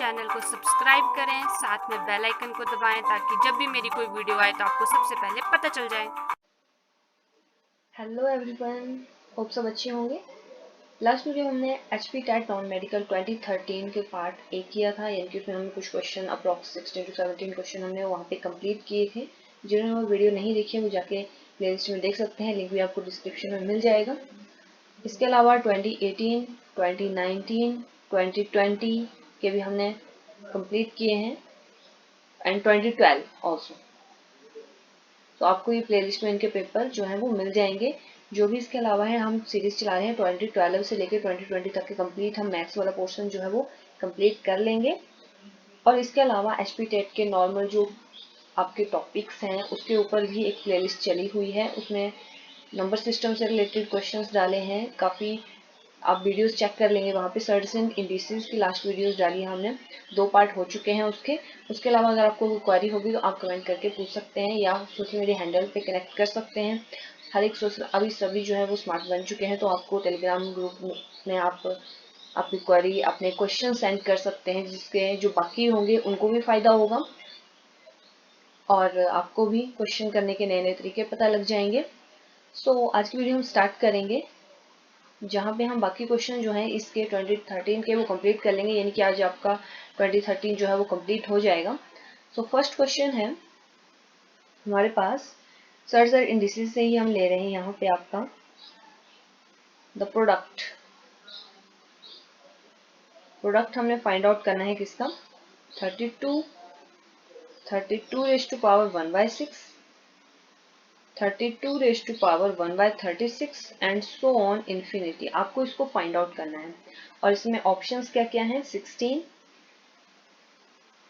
Channel को subscribe करें, साथ में बेल आइकन को दबाएं ताकि जब भी मेरी कोई वीडियो आए तो आपको सबसे पहले पता चल जाए। हेलो एवरीवन, होप सब अच्छे होंगे। लास्ट वीडियो हमने HP टेट नॉन मेडिकल 2013 के पार्ट ए किया था, यानी कि उसमें हमने कुछ क्वेश्चन अप्रॉक्स 16 to 17 क्वेश्चन हमने वहाँ पे कंप्लीट किए थे। जिन्होंने वो वीडियो नहीं देखी है वो जाके प्लेलिस्ट में देख सकते हैं, लिंक भी आपको डिस्क्रिप्शन में मिल जाएगा। इसके अलावा 2018, 2019, 2020 के भी हमने कंप्लीट किए हैं एंड 2012 ऑल्सो। तो आपको ये प्लेलिस्ट में इनके पेपर जो है वो मिल जाएंगे। जो भी इसके अलावा है, हम सीरीज चला रहे हैं 2012 से लेकर 2020 तक के कंप्लीट हम मैथ्स वाला पोर्शन जो है वो कंप्लीट कर लेंगे। और इसके अलावा HP टेट के नॉर्मल जो आपके टॉपिक्स हैं उसके ऊपर भी एक प्लेलिस्ट चली हुई है, उसमें नंबर सिस्टम से रिलेटेड क्वेश्चंस डाले हैं काफ़ी। आप वीडियोस चेक कर लेंगे, वहाँ पे सर्ट्स एंड इंडिसेस की लास्ट वीडियोस डाली है हमने, 2 पार्ट हो चुके हैं उसके। उसके अलावा अगर आपको कोई क्वेरी होगी तो आप कमेंट करके पूछ सकते हैं या सोशल मीडिया हैंडल पे कनेक्ट कर सकते हैं। हर एक सोशल अभी सभी जो है वो स्मार्ट बन चुके हैं, तो आपको टेलीग्राम ग्रुप में आप अपनी क्वेरी अपने क्वेश्चन सेंड कर सकते हैं, जिसके जो बाकी होंगे उनको भी फायदा होगा और आपको भी क्वेश्चन करने के नए नए तरीके पता लग जाएंगे। सो आज की वीडियो हम स्टार्ट करेंगे, जहाँ पे हम बाकी क्वेश्चन जो हैं इसके 2013 के वो कंप्लीट कर लेंगे, यानी कि आज आपका 2013 जो है वो कंप्लीट हो जाएगा। सो फर्स्ट क्वेश्चन है हमारे पास, सर्च और इंडिसेस से ही हम ले रहे हैं यहाँ पे आपका द प्रोडक्ट हमने फाइंड आउट करना है किसका, 32 32 raised to power 1/6, 32 raised to power 1/36 and so on infinity. आपको इसको फाइंड आउट करना है और इसमें ऑप्शंस क्या क्या हैं, 16,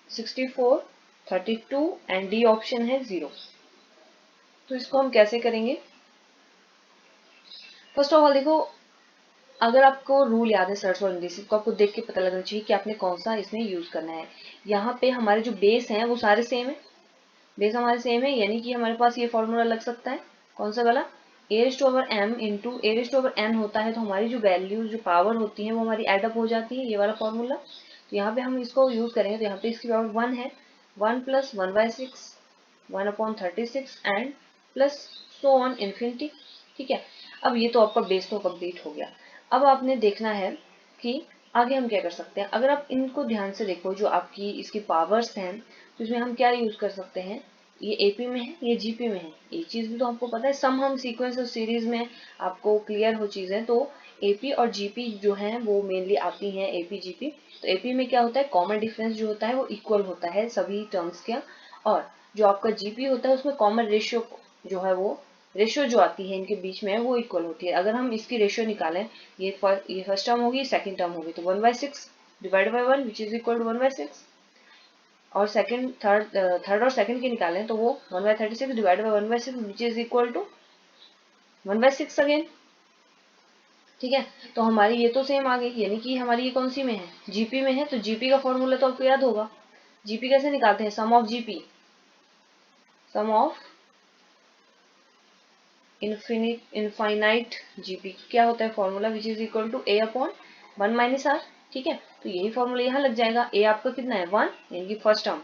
64, 32 एंड डी ऑप्शन है 0। तो इसको हम कैसे करेंगे, फर्स्ट ऑफ ऑल देखो, अगर आपको रूल याद है सर्च और इंडिसेस को, आपको देख के पता लगना चाहिए कि आपने कौन सा इसमें यूज करना है। यहाँ पे हमारे जो बेस हैं वो सारे सेम है, बेस हमारे सेम है, यानी कि हमारे पास ये फॉर्मूला लग सकता है, कौन सा वाला, a⁻m इंटू a⁻n होता है, तो हमारी जो वैल्यूज जो पावर होती है वो हमारी एडअप हो जाती है, ये वाला फॉर्मूला। तो यहाँ पे हम इसको यूज करेंगे, तो यहाँ पे इसकी पावर 1 है, 1 + 1/6, 1/36 and plus so on infinity. ठीक है, अब ये तो आपका बेस तो कंप्लीट हो गया। अब आपने देखना है कि आगे हम क्या कर सकते हैं। अगर आप इनको ध्यान से देखो, जो आपकी इसकी पावर्स हैं, तो इसमें हम क्या यूज कर सकते हैं, ये AP में है, ये GP में है, एक चीज भी तो आपको पता है, सम हम सीक्वेंस और सीरीज में आपको क्लियर हो चीजें, तो AP और GP जो है वो मेनली आती हैं, AP GP। तो AP में क्या होता है, कॉमन डिफरेंस जो होता है वो इक्वल होता है सभी टर्म्स का, और जो आपका GP होता है उसमें कॉमन रेशियो जो है वो रेशियो जो आती है इनके बीच में वो इक्वल होती है। अगर हम इसकी रेशियो निकालें, ये फर्स्ट टर्म होगी, सेकंड टर्म होगी, तो 1/6 divide by 1 which is equal to 1/6, और थर्ड और सेकंड की निकालें तो वो 1/36 divide by 1/6 which is equal to 1/6 again. ठीक है, तो हमारी ये तो सेम आ गई, यानी कि हमारी ये कौन सी में है, GP में है। तो GP का फॉर्मूला तो आपको याद होगा, GP कैसे निकालते हैं, sum of GP, sum of infinite GP क्या होता है formula, which is equal to A/1 - R। ठीक है, तो यही फॉर्मूला यहाँ लग जाएगा। A आपका कितना है, 1, यानी कि फर्स्ट टर्म,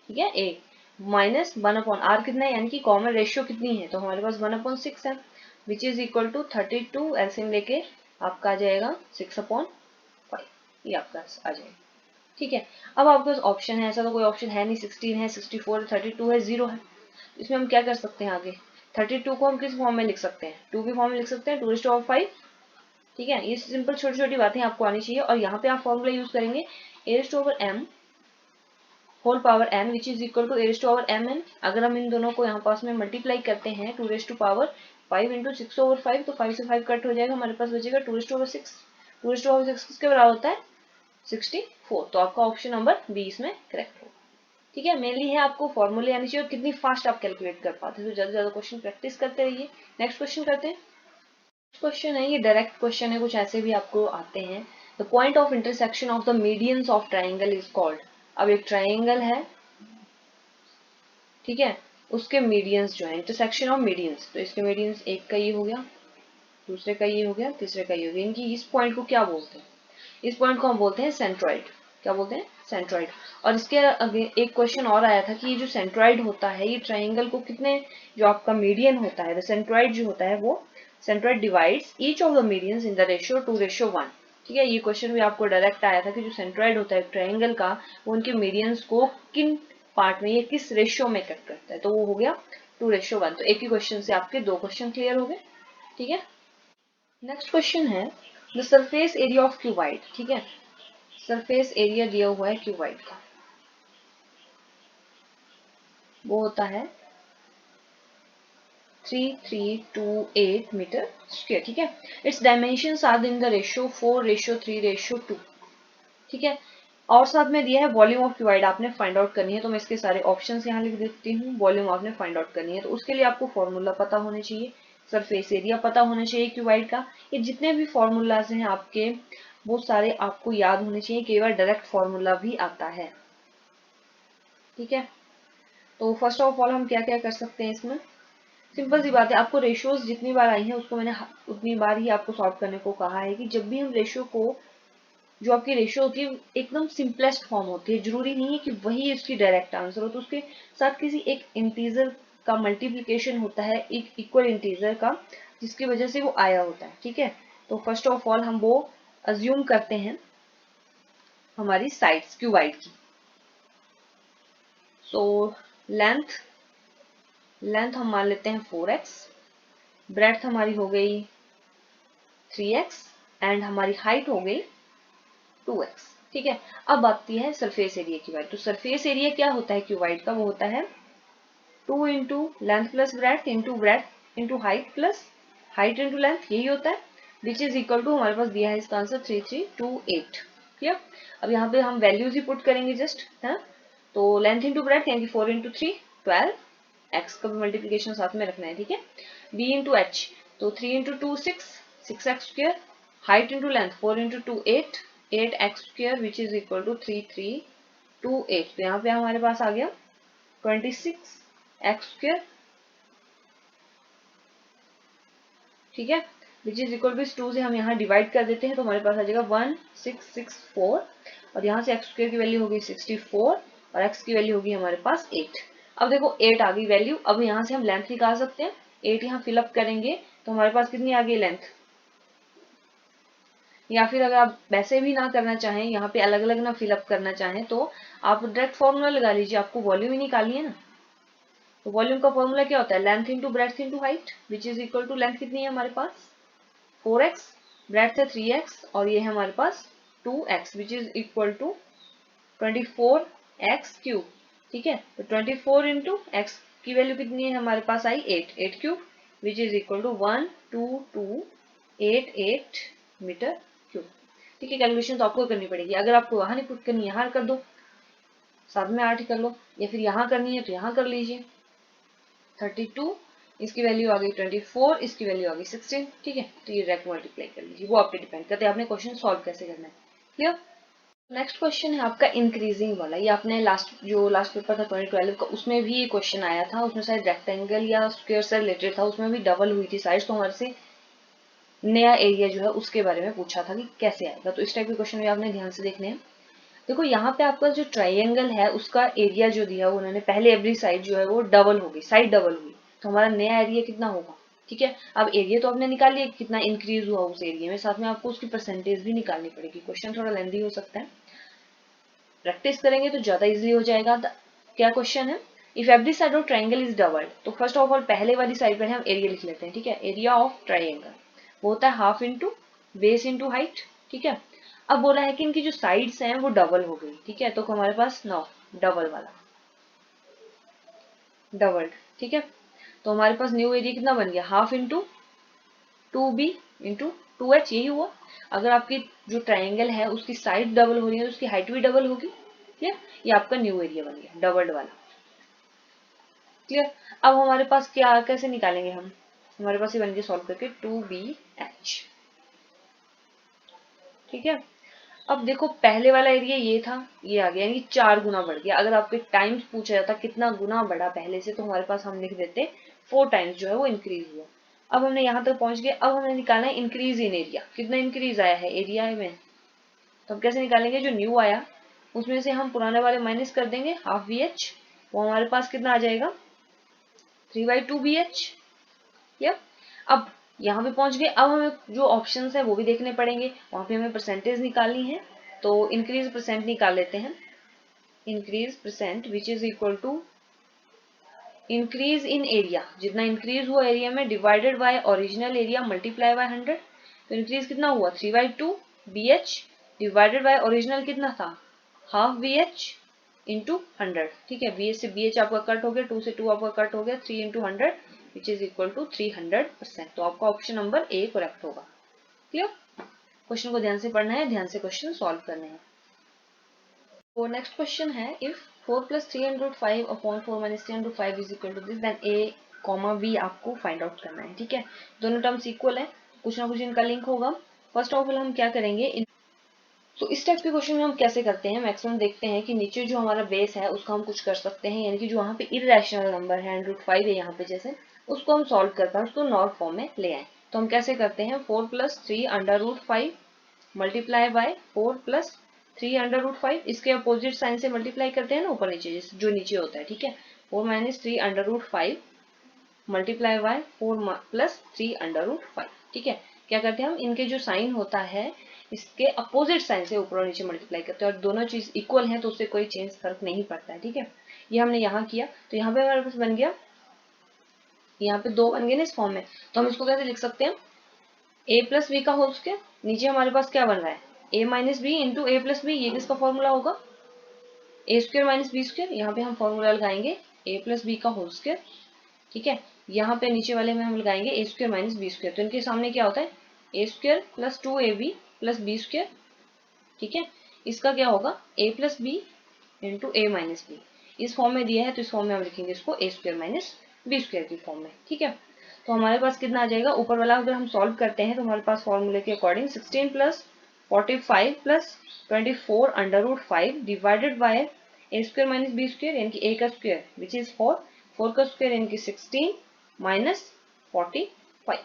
ठीक है, A माइनस 1/R कितना है, यानी कि कॉमन रेशियो कितनी है, तो हमारे पास 1/6 है, which is equal to 32 LCM लेके आपका आ जाएगा 6/5, ये आपका आ जाएगा। ठीक है, अब आपके पास ऑप्शन है, ऐसा तो कोई ऑप्शन है नहीं, 16 है, 64 है, 32 है, 0 है। इसमें हम क्या कर सकते हैं आगे, 32 को हम किस फॉर्म में लिख सकते हैं, 2 के फॉर्म में लिख सकते हैं, 2⁵5। ठीक है, ये सिंपल छोटी छोटी बातें आपको आनी चाहिए। और यहाँ पे आप फॉर्मूला यूज करेंगे a/m whole power n which is equal to a/mn। अगर हम इन दोनों को यहाँ पास में मल्टीप्लाई करते हैं 2⁵5 इंटू 6/5, तो 5 से 5 कट हो जाएगा, हमारे पास बचेगा 2�6। 2�6 किसके बराबर होता है, 64। तो आपका ऑप्शन नंबर बी इसमें करेक्ट होगा। ठीक है, मेनली है आपको फॉर्मूले आनी चाहिए और कितनी फास्ट आप कैलकुलेट कर पाते हैं, तो ज्यादा ज्यादा क्वेश्चन प्रैक्टिस करते रहिए। नेक्स्ट क्वेश्चन करते हैं। क्वेश्चन है, ये डायरेक्ट क्वेश्चन है, कुछ ऐसे भी आपको आते हैं। The point of intersection of the medians of triangle is called. अब एक ट्राइंगल है, ठीक है, उसके मीडियंस जो है, इंटरसेक्शन ऑफ मीडियंस, तो इसके मीडियंस एक का ये हो गया, दूसरे का ये हो गया, तीसरे का ये हो गया, इनकी इस पॉइंट को क्या बोलते हैं, इस पॉइंट को हम बोलते हैं सेंट्रॉइड। क्या बोलते हैं, सेंट्रॉइड। और इसके आगे एक क्वेश्चन और आया था कि ये जो सेंट्रॉइड होता है ये ट्राइंगल को कितने, जो आपका मीडियन होता है, सेंट्रॉइड जो होता है वो centroid divides each of the medians in the ratio 2:1। ठीक है, ये क्वेश्चन भी आपको डायरेक्ट आया था कि जो सेंट्रॉइड होता है ट्राइंगल का, वो उनके मीडियंस को किन पार्ट में या किस रेशियो में कट करता है, तो वो हो गया 2:1। तो एक ही क्वेश्चन से आपके 2 क्वेश्चन क्लियर हो गए। ठीक है, नेक्स्ट क्वेश्चन है the surface area of cuboid. ठीक है, सरफेस एरिया दिया हुआ है क्यूबाइड का, वो होता है 3328 मीटर स्क्वायर। ठीक है, its dimensions are in the ratio 4:3:2। ठीक है, और साथ में दिया है वॉल्यूम ऑफ क्यूबाइड आपने फाइंड आउट करनी है। तो मैं इसके सारे ऑप्शंस यहाँ लिख देती हूँ। वॉल्यूम आपने फाइंड आउट करनी है, तो उसके लिए आपको फॉर्मूला पता होने चाहिए, सरफेस एरिया पता होना चाहिए क्यूबाइड का। ये जितने भी फॉर्मूलाज हैं आपके, वो सारे आपको याद होने चाहिए, कई बार डायरेक्ट फॉर्मूला भी आता है। ठीक है, तो फर्स्ट ऑफ ऑल हम क्या क्या कर सकते हैं इसमें, सिंपल सी बात है, आपको रेशियोज जितनी बार आई हैं उसको मैंने उतनी बार ही आपको सॉल्व करने को कहा है कि जब भी हम रेशियो को, जो आपकी रेशियो होती है एकदम सिंपलेस्ट फॉर्म होती है, जरूरी नहीं है कि वही इसकी डायरेक्ट आंसर हो, तो उसके साथ किसी एक इंटीजर का मल्टीप्लीकेशन होता है, एक इक्वल इंटीजर का, जिसकी वजह से वो आया होता है। ठीक है, तो फर्स्ट ऑफ ऑल हम वो अज्यूम करते हैं हमारी साइड्स क्यूबाइड की। सो लेंथ लेंथ हम मान लेते हैं 4x, ब्रेड्थ हमारी हो गई 3x एंड हमारी हाइट हो गई 2x। ठीक है, अब आती है सरफेस एरिया की बात। तो सरफेस एरिया क्या होता है क्यूबाइड का, वो होता है 2 into length plus breadth into height plus height into length, यही होता है, विच इज इक्वल टू, हमारे पास दिया है इसका आंसर 3328। ठीक, अब यहाँ पे हम वैल्यूज ही पुट करेंगे जस्ट है। तो लेंथ इंटू ब्रेड्थ यानी 4 इंटू 3 12, एक्स का भी मल्टीप्लीकेशन साथ में रखना है। ठीक है, बी इंटू एच, तो 3 into 2 6 x square, height into length 4 into 2 8 x square which is equal to 3328। तो यहाँ पे हमारे पास आ गया 26 एक्स स्क्र। ठीक है, विच इज इक्वल टू 2 से हम यहाँ डिवाइड कर देते हैं, तो हमारे पास आ जाएगा 1664, और यहाँ से एक्स स्क्र की वैल्यू होगी 64 और एक्स की वैल्यू होगी हमारे पास 8। अब देखो 8 आ गई वैल्यू, अब यहाँ से हम लेंथ निकाल सकते हैं, 8 यहाँ फिलअप करेंगे तो हमारे पास कितनी आ गई लेंथ। या फिर अगर आप वैसे भी ना करना चाहें, यहाँ पे अलग अलग ना फिलअप करना चाहें, तो आप डायरेक्ट फॉर्मूला लगा लीजिए, आपको वॉल्यूम ही निकालनी है ना। तो वॉल्यूम का फॉर्मूला क्या होता है, length into breadth into height, which is equal to, length कितनी है हमारे पास 4x, ब्रेड्थ है 3x और ये है हमारे पास 2x, which is equal to 24x cube. ठीक है, तो 24 इंटू एक्स की वैल्यू कितनी है हमारे पास आई 8 cube, which is equal to 12288 metre cube. ठीक है, कैलकुलेशन तो आपको करनी पड़ेगी, अगर आपको वहां नहीं पुट करनी यहाँ कर दो, साथ में 8 कर लो, या फिर यहाँ करनी है तो यहाँ कर लीजिए। 32, इसकी वैल्यू आ गई 24, इसकी वैल्यू आ गई 16। ठीक है, तो ये डायरेक्ट मल्टीप्लाई कर लीजिए, वो आप पे डिपेंड करते हैं आपने क्वेश्चन सॉल्व कैसे करना है। क्लियर। नेक्स्ट क्वेश्चन है आपका इंक्रीजिंग वाला, ये आपने लास्ट पेपर था 2012 का, उसमें भी ये क्वेश्चन आया था, उसमें शायद रेक्टेंगल या स्क्वायर से रिलेटेड था, उसमें भी डबल हुई थी साइड्स, तो हमारे से नया एरिया जो है उसके बारे में पूछा था कि कैसे आएगा। तो इस टाइप के क्वेश्चन भी आपने ध्यान से देखने हैं। देखो यहाँ पे आपका जो ट्राइंगल है उसका एरिया जो दिया है उन्होंने, पहले एवरी साइड जो है वो डबल होगी, साइड डबल हुई, तो हमारा नया एरिया कितना होगा। ठीक है, अब एरिया तो आपने निकाल लिया कितना इंक्रीज हुआ उस एरिया में, साथ में आपको उसकी परसेंटेज भी निकालनी पड़ेगी। क्वेश्चन थोड़ा लेंदी हो सकता है, प्रैक्टिस करेंगे तो ज्यादा इजीली हो जाएगा। क्या क्वेश्चन है, if every side of triangle is doubled, तो फर्स्ट ऑफ ऑल पहले वाली साइड पर हम एरिया लिख लेते हैं। ठीक है, एरिया ऑफ ट्राइंगल वो होता है half into base into height. ठीक है, अब बोला है कि इनकी जो साइड्स हैं वो डबल हो गई। ठीक है, तो हमारे पास नौ डबल वाला डबल्ड। ठीक है, तो हमारे पास न्यू एरिया कितना बन गया, half into 2b into 2h, यही हुआ। अगर आपकी जो ट्राइंगल है उसकी साइड डबल हो रही है तो उसकी हाइट भी डबल होगी। क्लियर, ये आपका न्यू एरिया बन गया डबल्ड वाला। क्लियर, अब हमारे पास क्या, कैसे निकालेंगे हम, हमारे पास ये बन गया सॉल्व करके 2bh। ठीक है, अब देखो पहले वाला एरिया ये था, ये आ गया, यानी 4 गुना बढ़ गया। अगर आपके टाइम्स पूछा जाता कितना गुना बढ़ा पहले से, तो हमारे पास हम लिख देते 4 टाइम्स जो है वो इंक्रीज हुआ। अब हमने यहाँ तक पहुंच गए, अब हमें निकालना है इंक्रीज इन एरिया, कितना इंक्रीज आया है एरिया में, तो हम कैसे निकालेंगे, जो न्यू आया उसमें से हम पुराने वाले माइनस कर देंगे हाफ BH, वो हमारे पास कितना आ जाएगा 3/2 BH। यप, अब यहाँ पे पहुंच गए। अब हमें जो ऑप्शंस है वो भी देखने पड़ेंगे, वहां पे हमें परसेंटेज निकालनी है। तो इंक्रीज परसेंट निकाल लेते हैं। Increase percent which is equal to increase in area, जितना इंक्रीज हुआ एरिया में divided by original area multiply by 100। तो इंक्रीज कितना हुआ 3/2 BH डिवाइडेड बाय ओरिजिनल कितना था हाफ BH इंटू 100। ठीक है, BH से BH आपका कट हो गया, 2 से 2 आपका कट हो गया, 3 into 100 which is equal to 300%। तो आपका ऑप्शन नंबर ए करेक्ट होगा। क्लियर? क्वेश्चन को ध्यान से पढ़ना है, ध्यान से क्वेश्चन सॉल्व करने हैं। तो नेक्स्ट क्वेश्चन है if 4 + 305 upon 4 - 305 is equal to this then A comma B आपको फाइंड आउट करना है। ठीक है, दोनों टर्म्स इक्वल है, कुछ ना कुछ इनका लिंक होगा। फर्स्ट ऑफ ऑल हम क्या करेंगे, तो इस टाइप के क्वेश्चन में हम कैसे करते हैं, मैक्सिमम देखते हैं कि नीचे जो हमारा बेस है उसका हम कुछ कर सकते हैं, यानी कि जो वहाँ पे इरेशनल नंबर है √5 है यहाँ पे जैसे, उसको हम सॉल्व कर पाए, उसको नॉर्म फॉर्म में ले आए। तो हम कैसे करते हैं 4 + 3 √5 मल्टीप्लाई बाय 4 + 3 √5, इसके अपोजिट साइन से मल्टीप्लाई करते हैं ना ऊपर नीचे जो नीचे होता है। ठीक है, 4 - 3 √5 मल्टीप्लाई बाय 4 + 3 √5। ठीक है, क्या करते हैं हम इनके जो साइन होता है इसके अपोजिट साइन से ऊपर और नीचे मल्टीप्लाई करते हैं, और दोनों चीज इक्वल है तो उससे कोई चेंज फर्क नहीं पड़ता है। ठीक है, ये हमने यहाँ किया, तो यहाँ पे हमारे पास बन गया, यहाँ पे 2 बन गए ना इस फॉर्म में। तो हम इसको कैसे लिख सकते हैं a + b का होल स्क्वायर, नीचे हमारे पास क्या बन रहा है a - b into a + b, ये किसका फॉर्मूला होगा a² - b²। यहाँ पे हम फॉर्मूला लगाएंगे a + b का होल स्क्वायर। ठीक है, यहाँ पे नीचे वाले में हम लगाएंगे a² - b²। तो इनके सामने क्या होता है a² + 2ab + b²। ठीक है, इसका क्या होगा a + b into a - b। इस फॉर्म में दिया है तो इस फॉर्म में हम लिखेंगे इसको a² - b² की फॉर्म में। ठीक है, तो हमारे पास कितना आ जाएगा, ऊपर वाला अगर हम सॉल्व करते हैं तो हमारे पास फॉर्मूले के according 16 + 45 + 24 √5 divided by a² - b², यानी कि a का स्क्वायर विच इज 4, 4 का स्क्वायर यानी कि 16 - 45।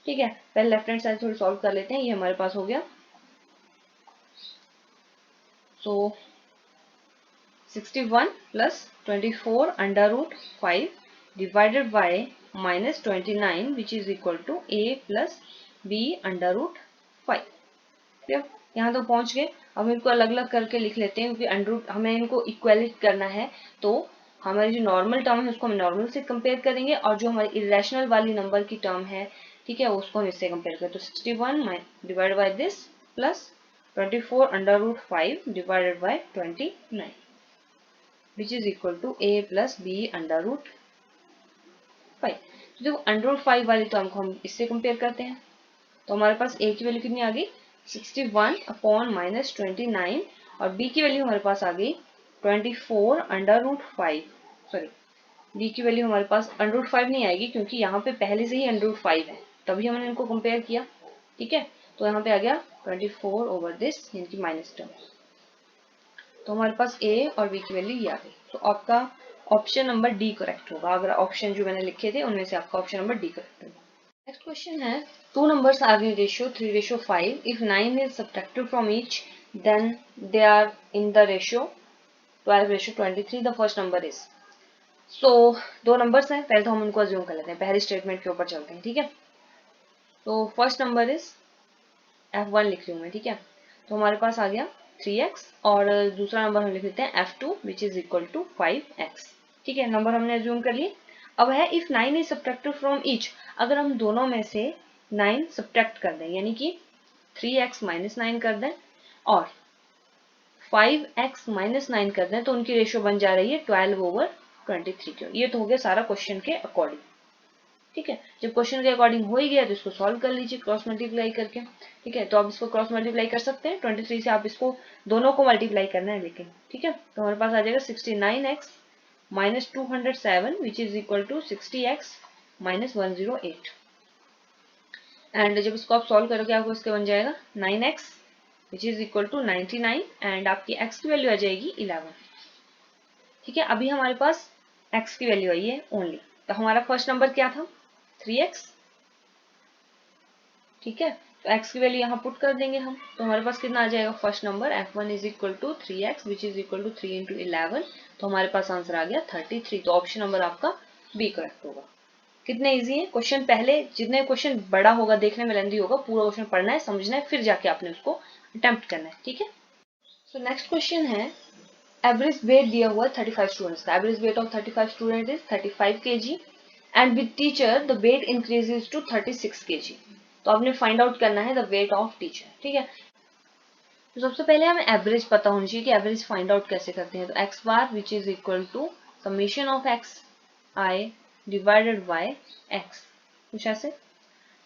ठीक है, पहले लेफ्ट हैंड साइड थोड़ी सॉल्व कर लेते हैं, ये हमारे पास हो गया। So 61 + 24 √5 divided by -29 which is equal to a + b √5। यहाँ तो पहुंच गए। अब इनको अलग अलग करके लिख लेते हैं, क्योंकि अंडर हमें इनको इक्वलिट करना है। तो हमारी जो नॉर्मल टर्म है उसको हम नॉर्मल से कंपेयर करेंगे, और जो हमारी इरेशनल वाली नंबर की टर्म है, ठीक है, उसको हम इससे कंपेयर करें। तो 61 divide by this plus 24 √5 divided by 29 which is equal to a + b √5। तो देखो √5 वाली टर्म को हम इससे कंपेयर करते हैं, तो हमारे पास a की वैल्यू कितनी आ गई 61 अपॉन -29, और b की वैल्यू हमारे पास आ गई 24 √5। सॉरी, b की वैल्यू हमारे पास √5 नहीं आएगी, क्योंकि यहाँ पे पहले से ही √5 है, तभी हमने इनको कंपेयर किया। ठीक है, तो यहाँ पे आ गया 24 ओवर दिस, यानी कि माइनस टर्म। तो हमारे पास a और b की वैल्यू ये आ गई। तो आपका ऑप्शन नंबर डी करेक्ट होगा। अगर ऑप्शन जो मैंने लिखे थे उनमें से आपका ऑप्शन नंबर डी करेक्ट होगा। नेक्स्ट क्वेश्चन है, two numbers are in ratio 3/5. If 9 is subtracted from each, then they are in the ratio 12/23. The first number is, so दो नंबर्स हैं, पहले तो हम उनको अज्यूम कर लेते हैं, पहली स्टेटमेंट के ऊपर चलते हैं। ठीक है, तो फर्स्ट नंबर इज f1 लिख रही हूँ मैं। ठीक है, तो हमारे पास आ गया 3x, और दूसरा नंबर हम लिख लेते हैं f2 which is equal to 5x। ठीक है, नंबर हमने अज्यूम कर लिए। अब है if 9 is subtracted from each, अगर हम दोनों में से 9 सब्ट्रैक्ट कर दें, यानी कि 3x - 9 कर दें और 5x - 9 कर दें, तो उनकी रेशियो बन जा रही है 12/23 की। ये तो हो गया सारा क्वेश्चन के अकॉर्डिंग। ठीक है, जब क्वेश्चन के अकॉर्डिंग हो ही गया तो इसको सॉल्व कर लीजिए क्रॉस मल्टीप्लाई करके। ठीक है, तो आप इसको क्रॉस मल्टीप्लाई कर सकते हैं, 23 से आप इसको दोनों को मल्टीप्लाई करना है लेकिन। ठीक है, तो हमारे पास आ जाएगा 69x - 207 which is equal to 60x - 108। And जब इसको आप सॉल्व करोगे आपको इसके बन जाएगा 9x which is equal to 99, and आपकी x की वैल्यू आ जाएगी 11। ठीक है, अभी हमारे पास x की वैल्यू आई है ओनली। तो हमारा फर्स्ट नंबर क्या था 3x। ठीक है, तो x की वैल्यू यहाँ पुट कर देंगे हम, तो हमारे पास कितना आ जाएगा first number f1 is equal to 3x which is equal to 3 into 11, तो हमारे पास आंसर आ गया 33। तो ऑप्शन नंबर आपका बी करेक्ट होगा। कितने इजी है क्वेश्चन, पहले जितने क्वेश्चन बड़ा होगा देखने में लेंदी होगा, पूरा क्वेश्चन पढ़ना है, समझना है, फिर जाके आपने उसको अटेम्प्ट करना है, ठीक है। सो नेक्स्ट क्वेश्चन है, एवरेज वेट दिया हुआ है 35 स्टूडेंट्स का। Average weight of 35 student is 35 kg and with teacher the weight increases to 36 kg। तो आपने फाइंड आउट करना है द वेट ऑफ टीचर, ठीक है। तो सबसे पहले हमें एवरेज पता होनी चाहिए कि एवरेज फाइंड आउट कैसे करते हैं। तो x bar which is equal to summation of x i divided by x, कुछ ऐसे,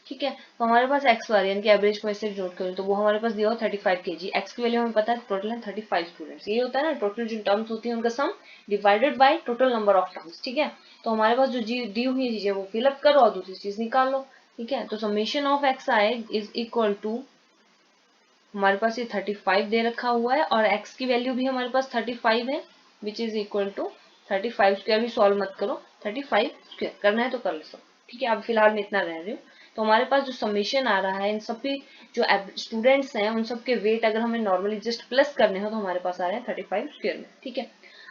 ठीक है। तो हमारे पास एक्स बार यानी कि एवरेज को ऐसे नोट करें तो वो हमारे पास दिया हो 35 kg, एक्स की वैल्यू हमें पता है टोटल है 35 स्टूडेंट्स, ये होता है ना टोटल जो टर्म्स होती है उनका सम divided by total number of terms, ठीक है। तो हमारे पास जो दी हुई चीज है वो फिलअप करो और दूसरी चीज निकाल लो, ठीक है। तो summation of x i is equal to, हमारे पास ये 35 दे रखा हुआ है और x की वैल्यू भी हमारे पास 35 है which is equal to 35 square, भी सॉल्व मत करो, 35 स्क्वायर करना है तो कर लो, ठीक है। अब फिलहाल मैं इतना रह रही हूँ। तो हमारे पास जो समेशन आ रहा है इन सभी जो स्टूडेंट्स हैं उन सबके वेट अगर हमें नॉर्मली जस्ट प्लस करने हो तो हमारे पास आ रहे हैं 35 स्क्वायर में, ठीक है।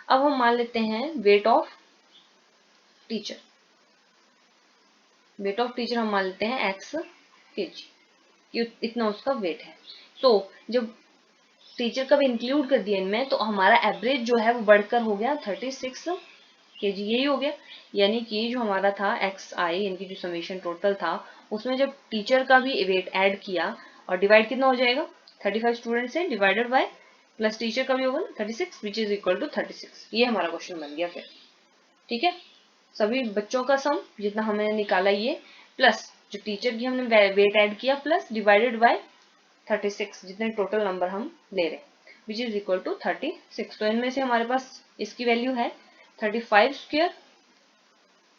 अब हम मान लेते हैं weight of teacher, weight of teacher हम मान लेते हैं x kg, इतना उसका वेट है। तो जब टीचर का भी इंक्लूड कर दिया इनमें तो हमारा एवरेज जो है वो बढ़कर हो गया 36 kg, यही हो गया। यानी कि जो हमारा था एक्स आई यानी कि जो समेशन टोटल था उसमें जब टीचर का भी वेट ऐड किया और डिवाइड कितना हो जाएगा 35 स्टूडेंट से डिवाइडेड बाय प्लस टीचर का भी होगा 36 विच इज इक्वल टू 36, ये हमारा क्वेश्चन बन गया फिर, ठीक है। सभी बच्चों का सम जितना हमने निकाला ये प्लस जो टीचर की हमने वेट ऐड किया प्लस डिवाइडेड बाय 36 जितने टोटल नंबर हम ले रहे हैं विच इज इक्वल टू 36। तो इनमें से हमारे पास इसकी वैल्यू है 35 square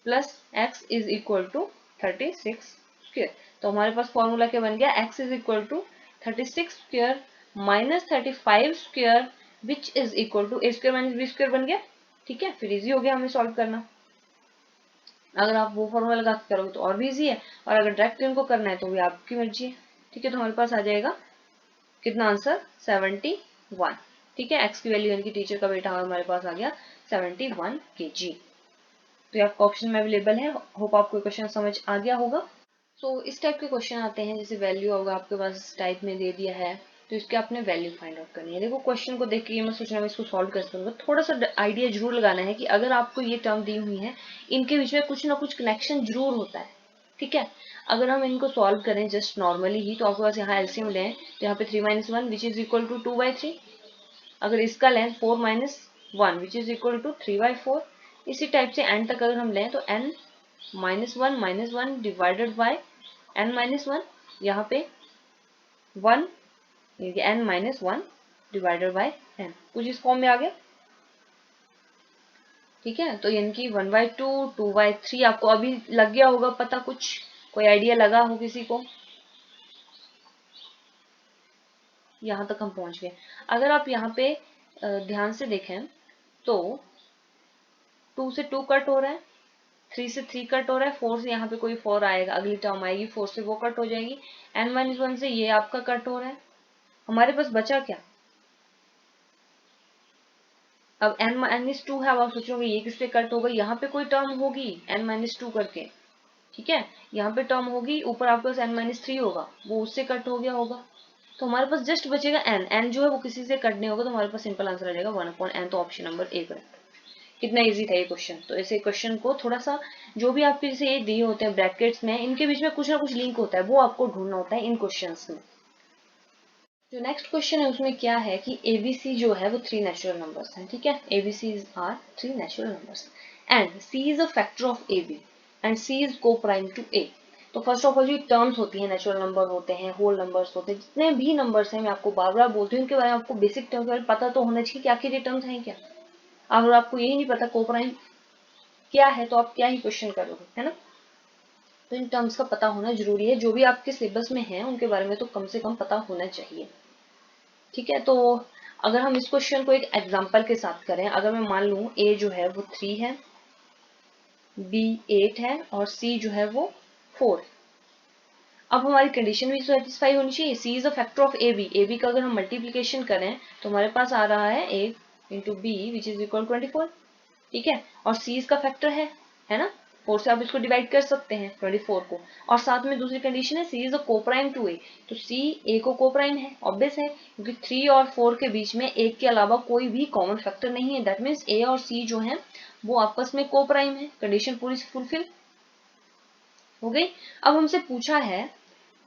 plus x is equal to 36 square. तो हमारे पास फॉर्मूला क्या बन गया, x is equal to 36 square minus 35 square which is equal to A square minus B square बन गया, ठीक है। फिर इजी हो गया हमें सॉल्व करना। अगर आप वो फॉर्मूला लगा के करोगे तो और भी इजी है, और अगर डायरेक्ट इनको करना है तो भी आपकी मर्जी है, ठीक है। तो हमारे पास आ जाएगा कितना आंसर 71, ठीक है। एक्स की वैल्यू यानी कि टीचर का बेटा हमारे पास आ गया 71 kg। तो ये आपका ऑप्शन में अवेलेबल है, होप आपको क्वेश्चन समझ आ गया होगा। सो इस टाइप के क्वेश्चन आते हैं जैसे वैल्यू होगा आपके पास इस टाइप में दे दिया है तो इसके आपने वैल्यू फाइंड आउट करनी है। देखो क्वेश्चन को देख के ये मैं सोच रहा हूँ इसको सॉल्व कैसे करूँगा, थोड़ा सा आइडिया जरूर लगाना है कि अगर आपको ये टर्म दी हुई है इनके बीच में कुछ ना कुछ कनेक्शन जरूर होता है, ठीक है। अगर हम इनको सॉल्व करें जस्ट नॉर्मली ही तो आपके पास यहाँ एलसीएम लें तो यहाँ पे 3 - 1 विच इज इक्वल टू 2/3, अगर इसका लें 4 - 1 विच इज इक्वल टू 3/4, इसी टाइप से एंड तक अगर हम लें तो n - 1 डिवाइडेड बाय n - 1, यहाँ पे 1 n - 1 डिवाइडेड बाय n, कुछ इस फॉर्म में आ गया, ठीक है। तो यानी कि 1/2 2/3 आपको अभी लग गया होगा पता, कुछ कोई आइडिया लगा हो किसी को, यहाँ तक हम पहुंच गए। अगर आप यहाँ पे ध्यान से देखें तो 2 से 2 कट हो रहा है, 3 से 3 कट हो रहा है, 4 से यहाँ पे कोई 4 आएगा, अगली टर्म आएगी 4 से वो कट हो जाएगी, n - 1 से ये आपका कट हो रहा है, हमारे पास बचा क्या, अब n-2 है। अब आप सोचोगे ये किससे कट होगा, यहाँ पे कोई टर्म होगी n - 2 करके, ठीक है। यहाँ पे टर्म होगी, ऊपर आपके पास n - 3 होगा, वो उससे कट हो गया होगा, तो हमारे पास जस्ट बचेगा n जो है वो किसी से कट नहीं होगा, तो हमारे पास सिंपल आंसर आ जाएगा 1/n। तो ऑप्शन नंबर ए करेक्ट। कितना इजी था ये क्वेश्चन। तो ऐसे क्वेश्चन को थोड़ा सा जो भी आपके जैसे ये दिए होते हैं ब्रैकेट्स में इनके बीच में कुछ ना कुछ लिंक होता है, वो आपको ढूंढना होता है इन क्वेश्चंस में। जो नेक्स्ट क्वेश्चन है उसमें क्या है कि एबीसी जो है वो 3 नेचुरल नंबर्स हैं, ठीक है। ABCs are 3 natural numbers and C is a factor of AB and C is coprime to A. तो फर्स्ट ऑफ ऑल जो टर्म्स होती हैं, नेचुरल नंबर होते हैं, होल नंबर्स होते हैं, जितने भी नंबर्स हैं मैं आपको बार बार बोलती हूँ, उनके बारे में आपको बेसिक टर्म्स के बारे में पता तो होना चाहिए कि आखिर ये टर्म्स हैं क्या। अगर आपको यही नहीं पता को प्राइम क्या है तो आप क्या ही क्वेश्चन करोगे, है ना। तो इन टर्म्स का पता होना जरूरी है, जो भी आपके सिलेबस में है उनके बारे में तो कम से कम पता होना चाहिए, ठीक है। तो अगर हम इस क्वेश्चन को एक एग्जांपल के साथ करें, अगर मैं मान लूं a जो है वो 3 है, b 8 है और c जो है वो 4 है। अब हमारी कंडीशन भी सेटिस्फाई होनी चाहिए, C is a factor of A B का अगर हम मल्टीप्लीकेशन करें तो हमारे पास आ रहा है A into B which is equal 24, ठीक है, और सी इसका फैक्टर है ना, 4 से आप इसको डिवाइड कर सकते हैं 24 को, और साथ में दूसरी कंडीशन है सी is a coprime to A, तो सी ए को कोप्राइम है, ऑब्वियस है क्योंकि 3 और 4 के बीच में एक के अलावा कोई भी कॉमन फैक्टर नहीं है, दैट मीन्स ए और सी जो है वो आपस में कोप्राइम है, कंडीशन पूरी फुलफिल हो गई। अब हमसे पूछा है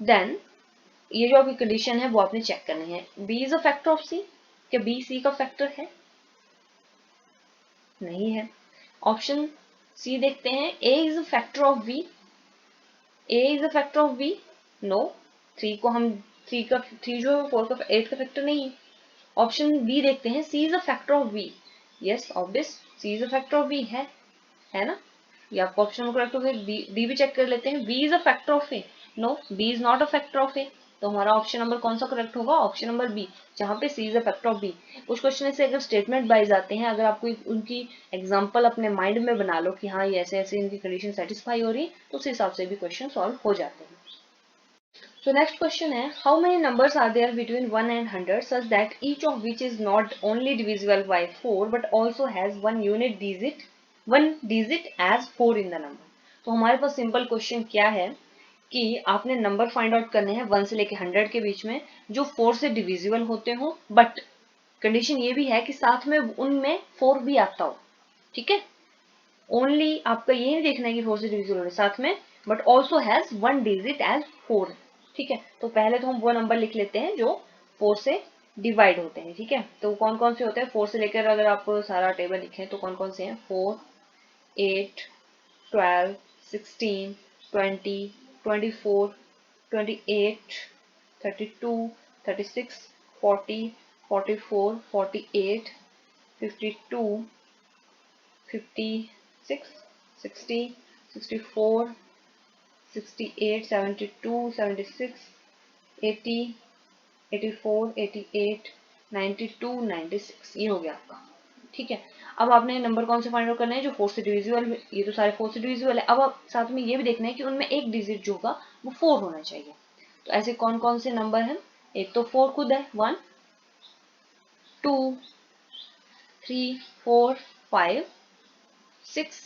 देन ये जो आपकी कंडीशन है वो आपने चेक करनी है, B is a factor of C, क्या बी सी का फैक्टर है, नहीं है। ऑप्शन सी देखते हैं, A is a factor of B, A is a factor of B, no, 3 को हम 3 जो है 4 का 8 का फैक्टर नहीं है। ऑप्शन बी देखते हैं, C is a factor of B, yes obvious C is a factor of B है ना, ये आपको ऑप्शन में करेक्ट हो गया। डी भी चेक कर लेते हैं, B is a factor of A, no B is not a factor of A, तो हमारा ऑप्शन नंबर कौन सा करेक्ट होगा, ऑप्शन नंबर बी, जहां पे C is a factor of B. कुछ क्वेश्चन से अगर स्टेटमेंट वाइज आते हैं, अगर आपको उनकी एग्जांपल अपने माइंड में बना लो कि हाँ ये ऐसे ऐसे इनकी कंडीशन सेटिस्फाई हो रही, तो उस हिसाब से भी क्वेश्चन सॉल्व हो जाते हैं। So next question है, how many numbers are there between 1 and 100 such that each of which is not only divisible by 4 but also has one digit as 4 in the number। तो हमारे पास simple question क्या है कि आपने number find out करने हैं 1 से लेके 100 के बीच में जो 4 से डिविजिबल होते हो, बट कंडीशन ये भी है कि साथ में उनमें 4 भी आता हो, ठीक है, ओनली आपका ये नहीं देखना है कि 4 से डिविजिबल हो साथ में, but also has one digit as 4, ठीक है। तो पहले तो हम वो नंबर लिख लेते हैं जो 4 से डिवाइड होते हैं, ठीक है, तो कौन कौन से होते हैं 4 से लेकर, अगर आप सारा टेबल लिखें तो कौन कौन से हैं, 4, 8, 12, 16, 20, 24, 28, 32, 36, 40, 44, 48, 52, 56, 60, 64, 68, 72, 76, 80, 84, 88, 92, 96, ये हो गया आपका, ठीक है। अब आपने नंबर कौन से फाइंड आउट करना है जो 4 से डिविजिबल, ये तो सारे 4 से डिविजिबल है। अब आप साथ में ये भी देखना है कि उनमें एक डिजिट जो होगा वो 4 होना चाहिए। तो ऐसे कौन कौन से नंबर हैं, एक तो 4 खुद है, 1, 2, 3, 4, 5, 6,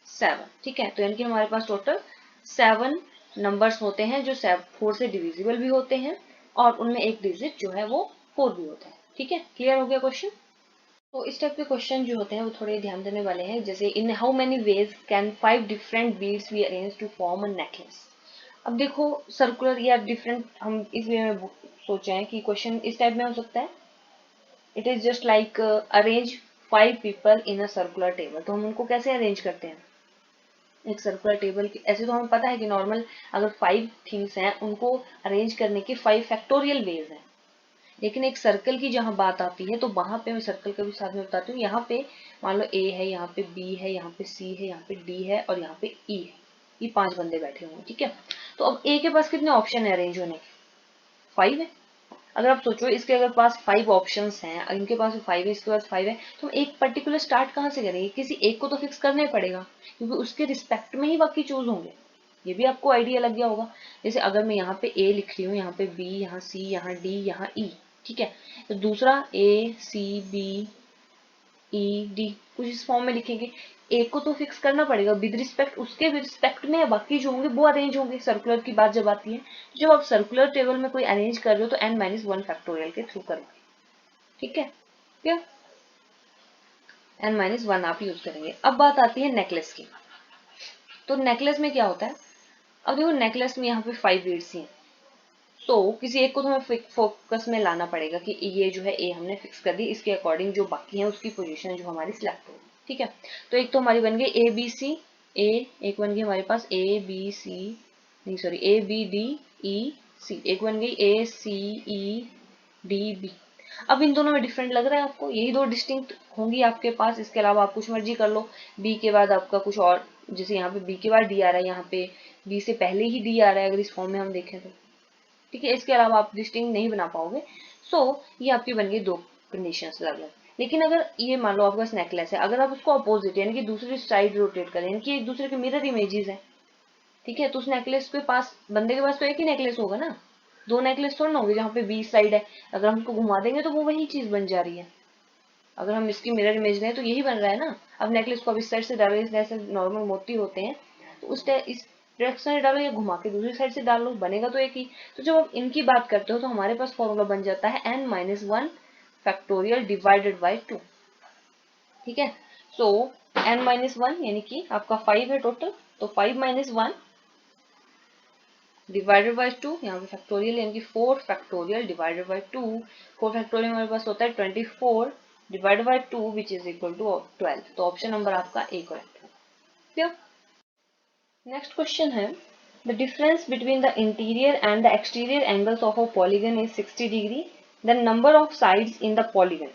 7, ठीक है, तो यानी कि हमारे पास टोटल 7 नंबर्स होते हैं जो 4 से डिविजिबल भी होते हैं और उनमें एक डिजिट जो है वो 4 भी होता है, ठीक है। क्लियर हो गया क्वेश्चन। तो इस टाइप के क्वेश्चन जो होते हैं वो थोड़े ध्यान देने वाले हैं, जैसे in how many ways can 5 different beads be arrange to form a necklace. अब देखो सर्कुलर या डिफरेंट, हम इस वे में सोचे हैं कि क्वेश्चन इस टाइप में हो सकता है, it is just like arrange 5 people in a circular table. तो हम उनको कैसे अरेंज करते हैं, एक सर्कुलर टेबल की, ऐसे तो हमें पता है कि नॉर्मल अगर 5 थिंग्स हैं उनको अरेंज करने के 5 फैक्टोरियल वेज हैं, लेकिन एक सर्कल की जहां बात आती है तो वहां पे मैं सर्कल का भी साथ में बताती हूँ। यहाँ पे मान लो ए है, यहाँ पे बी है, यहाँ पे सी है, यहाँ पे डी है और यहाँ पे ई है, ये 5 बंदे बैठे हुए हैं, ठीक है। तो अब ए के पास कितने ऑप्शन है अरेंज होने के, 5 है। अगर आप सोचो इसके अगर पास 5 ऑप्शंस हैं, इनके पास 5 है, इसके पास 5 है, तो हम एक पर्टिकुलर स्टार्ट कहाँ से करेंगे, किसी एक को तो फिक्स करना ही पड़ेगा क्योंकि उसके रिस्पेक्ट में ही बाकी चूज होंगे। ये भी आपको आइडिया लग गया होगा। जैसे अगर मैं यहाँ पे ए लिख रही हूँ, यहाँ पे बी, यहाँ सी, यहाँ डी, यहाँ ई, ठीक है, तो दूसरा ए सी बी ई डी कुछ इस फॉर्म में लिखेंगे, एक को तो फिक्स करना पड़ेगा विद रिस्पेक्ट, उसके रिस्पेक्ट में बाकी जो होंगे वो अरेंज होंगे। सर्कुलर की बात जब आती है, जब आप सर्कुलर टेबल में कोई अरेंज कर रहे हो तो n-1 फैक्टोरियल के थ्रू करोगे, ठीक है, क्या n-1 आप यूज करेंगे। अब बात आती है नेकलेस की। तो नेकलेस में क्या होता है, अब देखो नेकलेस में यहाँ पे 5 बीड्स हैं, तो किसी एक को तो हमें फोकस में लाना पड़ेगा कि ये जो है ए हमने फिक्स कर दी, इसके अकॉर्डिंग जो बाकी है उसकी पोजीशन जो हमारी सिलेक्ट होगी, ठीक है। तो एक तो हमारी बन गई ए बी सी ए, एक बन गई हमारे पास ए बी सी, नहीं sorry A B D E C, एक बन गई ए सी ई डी बी। अब इन दोनों में डिफरेंट लग रहा है आपको, यही दो डिस्टिंक्ट होंगी आपके पास, इसके अलावा आप कुछ मर्जी कर लो। बी के बाद आपका कुछ और, जैसे यहाँ पे बी के बाद डी आ रहा है, यहाँ पे बी से पहले ही डी आ रहा है अगर इस फॉर्म में हम देखें तो, ठीक है, इसके अलावा आप डिस्टिंग नहीं बना पाओगे। सो ये आपकी बन गई दो कंडीशंस अलग अलग। लेकिन अगर ये मान लो आपके पास नेकलेस है, अगर आप उसको अपोजिट यानी कि दूसरी साइड रोटेट करें, यानी कि एक दूसरे के मिरर इमेजेस हैं, ठीक है, तो उस नेकलेस के पास, बंदे के पास तो एक ही नेकलेस होगा ना, दो नेकलेस थोड़ा ना होंगे जहाँ पे 20 साइड है। अगर हम इसको घुमा देंगे तो वो वही चीज बन जा रही है। अगर हम इसकी मिरर इमेज लें तो यही बन रहा है ना। अब नेकलेस को अब इस साइड से डालो, जैसे नॉर्मल मोती होते हैं, तो इस डायरेक्शन से डालो या घुमा के दूसरी साइड से डाल लो, बनेगा तो एक ही। तो जब आप इनकी बात करते हो तो हमारे पास फॉर्मूला बन जाता है n-1 फैक्टोरियल डिवाइडेड बाई 2। ठीक है, सो n-1 यानी कि आपका 5 है टोटल, तो 5-1 डिवाइडेड बाई 2, यहाँ पे फैक्टोरियल यानी कि 4 फैक्टोरियल डिवाइडेड बाई 2। 4 फैक्टोरियल हमारे पास होता है 24 divided by 2 which is equal to 12। तो ऑप्शन नंबर आपका ए करेक्ट है। क्लियर। नेक्स्ट क्वेश्चन है, the difference between the interior and the exterior angles of a polygon is 60 degree, the number of sides in the polygon.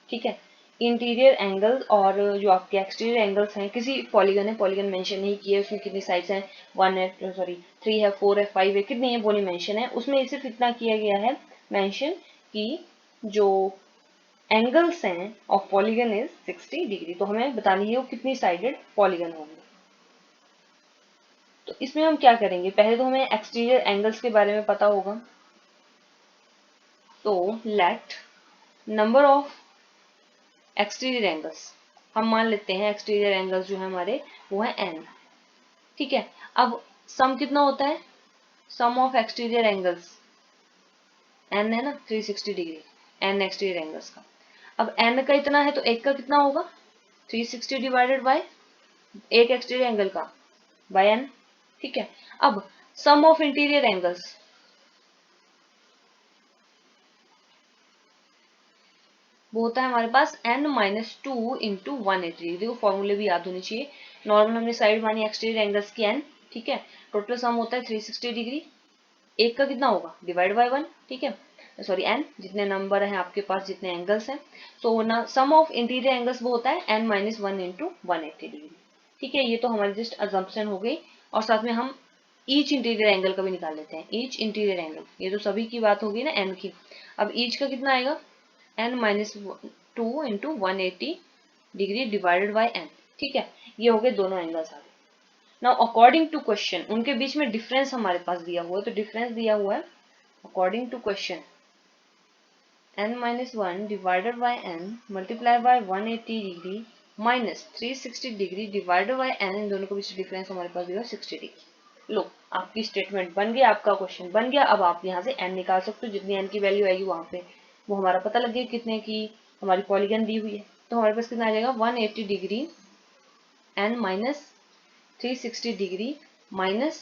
ठीक है, interior angles और जो आपके exterior angles हैं, किसी पॉलीगन है, पॉलीगन मेंशन नहीं किया है, उसमें कितनी साइड्स हैं, 1 है, सॉरी 3 है, 4 है, 5 है, कितनी है वो नहीं मेंशन है। उसमें सिर्फ इतना किया गया है मेंशन कि जो एंगल्स हैं ऑफ पॉलीगन इज 60 डिग्री। तो हमें बतानी है वो कितनी साइडेड पॉलीगन होंगे। तो इसमें हम क्या करेंगे, पहले तो हमें एक्सटीरियर एंगल्स के बारे में पता होगा। तो let number of exterior angles, हम मान लेते हैं एक्सटीरियर एंगल्स जो है हमारे वो है n। ठीक है, अब सम कितना होता है, सम ऑफ एक्सटीरियर एंगल्स n है ना, 360 डिग्री n एक्सटीरियर एंगल्स का। अब n का इतना है तो एक का कितना होगा, 360 डिवाइडेड बाय एक एक्सटीरियर एंगल का बाय n। ठीक है, अब सम ऑफ इंटीरियर एंगल्स, वो होता है हमारे पास n-2 इंटू 180। देखो फॉर्मूले भी याद होनी चाहिए। नॉर्मल हमने साइड मानी एक्सटीरियर एंगल्स की n। ठीक है, टोटल सम होता है 360 डिग्री, एक का कितना होगा डिवाइड बाय 1। ठीक है, सॉरी n, जितने नंबर हैं आपके पास, जितने एंगल्स हैं, तो ना सम ऑफ इंटीरियर एंगल्स वो होता है n-1 इंटू 180 डिग्री। ठीक है, ये तो हमारी जस्ट अजम्पशन हो गई, और साथ में हम ईच इंटीरियर एंगल का भी निकाल लेते हैं। ईच इंटीरियर एंगल, ये तो सभी की बात होगी ना n की। अब ईच का कितना आएगा, n-2 into 180 degree divided by n। ठीक है, ये हो गए दोनों एंगल्स आ गए। नाउ अकॉर्डिंग टू क्वेश्चन, उनके बीच में डिफरेंस हमारे पास दिया हुआ है, तो डिफरेंस दिया हुआ है according to question n-1 divided by n multiply by 180 degree minus 360 degree divided by n, इन दोनों के बीच डिफरेंस हमारे पास दिया 60 डिग्री। लो, आपकी स्टेटमेंट बन गया, आपका क्वेश्चन बन गया। अब आप यहाँ से n निकाल सकते हो, जितनी n की वैल्यू आएगी वहां पे वो हमारा पता लग गया कितने की हमारी पॉलीगन दी हुई है। तो हमारे पास कितना आ जाएगा, 180 degree n minus 360 degree minus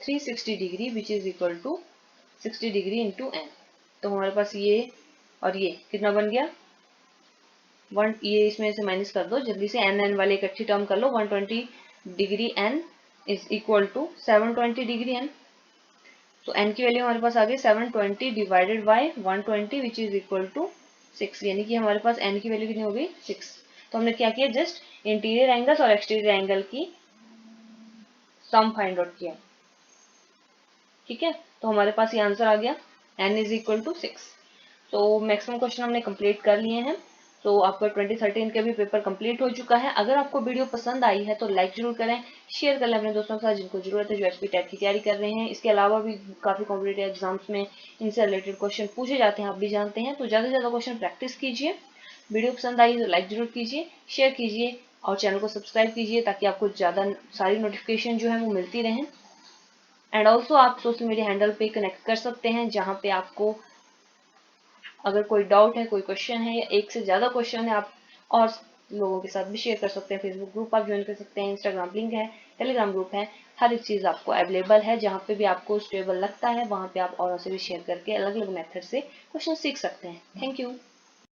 360 degree which is equal to 60 degree into n। तो हमारे पास ये और ये कितना बन गया, 1, ये इसमें से माइनस कर दो जल्दी से, n वाले इकट्ठी टर्म कर लो, 120 degree n is equal to 720 degree n। तो n की वैल्यू हमारे पास आ गई 720 divided by 120 which is equal to 6, यानी कि हमारे पास n की वैल्यू कितनी हो गई 6। तो हमने क्या किया, जस्ट इंटीरियर एंगल्स और एक्सटीरियर एंगल की सम फाइंड आउट किया। ठीक है, तो हमारे पास ये आंसर आ गया n इज इक्वल टू 6। तो मैक्सिमम क्वेश्चन हमने कंप्लीट कर लिए हैं। तो आपका 2013 का भी पेपर कंप्लीट हो चुका है। अगर आपको वीडियो पसंद आई है तो लाइक जरूर करें, शेयर कर लें अपने दोस्तों के साथ जिनको जरूरत है, जो एचपी टेट की तैयारी कर रहे हैं। इसके अलावा भी काफी कॉम्पिटेटिव एग्जाम्स में इनसे रिलेटेड क्वेश्चन पूछे जाते हैं, आप भी जानते हैं। तो ज्यादा से ज्यादा क्वेश्चन प्रैक्टिस कीजिए। वीडियो पसंद आई तो लाइक जरूर कीजिए, शेयर कीजिए और चैनल को सब्सक्राइब कीजिए, ताकि आपको ज्यादा सारी नोटिफिकेशन जो है वो मिलती रहें। एंड ऑल्सो आप सोशल मीडिया हैंडल पे कनेक्ट कर सकते हैं, जहाँ पे आपको अगर कोई डाउट है, कोई क्वेश्चन है या एक से ज्यादा क्वेश्चन है, आप और लोगों के साथ भी शेयर कर सकते हैं। फेसबुक ग्रुप आप ज्वाइन कर सकते हैं, इंस्टाग्राम लिंक है, टेलीग्राम ग्रुप है, हर एक चीज आपको अवेलेबल है। जहाँ पे भी आपको स्टेबल लगता है वहाँ पे आप औरों से भी शेयर करके अलग अलग मेथड से क्वेश्चन सीख सकते हैं। Thank you.